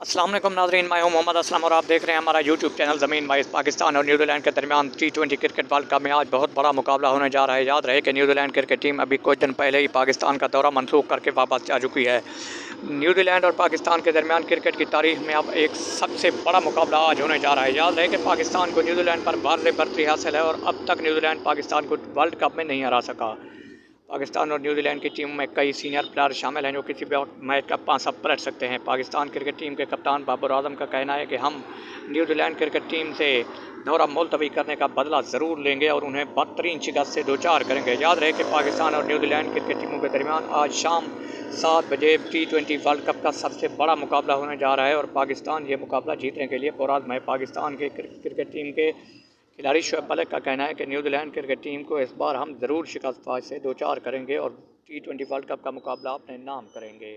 अस्सलाम वालेकुम नाज़रीन, मैं हूं मोहम्मद असलम और आप देख रहे हैं हमारा यूट्यूब चैनल ज़मीन वाइज। पाकिस्तान और न्यूजीलैंड के दरमियान T20 क्रिकेट वर्ल्ड कप में आज बहुत बड़ा मुकाबला होने जा रहा है। याद रहे कि न्यूजीलैंड क्रिकेट टीम अभी कुछ दिन पहले ही पाकिस्तान का दौरा मनसूख करके वापस जा चुकी है। न्यूजीलैंड और पाकिस्तान के दरमियान क्रिकेट की तारीख में अब एक सबसे बड़ा मुकाबला आज होने जा रहा है। याद रहे कि पाकिस्तान को न्यूजीलैंड पर वाज़ेह बढ़ती हासिल है और अब तक न्यूजीलैंड पाकिस्तान को वर्ल्ड कप में नहीं हरा सका। पाकिस्तान और न्यूजीलैंड की टीम में कई सीनियर प्लेयर शामिल हैं जो किसी भी वक्त मैच का पांसा पलट सकते हैं। पाकिस्तान क्रिकेट टीम के कप्तान बाबर आजम का कहना है कि हम न्यूजीलैंड क्रिकेट टीम से दौरा मुलतवी करने का बदला ज़रूर लेंगे और उन्हें बदतरीन शिकस्त से दो चार करेंगे। याद रहे कि पाकिस्तान और न्यूजीलैंड क्रिकेट टीमों के दरमियान आज शाम 7 बजे T20 वर्ल्ड कप का सबसे बड़ा मुकाबला होने जा रहा है और पाकिस्तान ये मुकाबला जीतने के लिए पुराज़्म है। पाकिस्तान के क्रिकेट टीम के खिलाड़ी शोएब मलिक का कहना है कि न्यूजीलैंड क्रिकेट टीम को इस बार हम ज़रूर शिकस्त से दो चार करेंगे और T20 वर्ल्ड कप का मुकाबला अपने नाम करेंगे।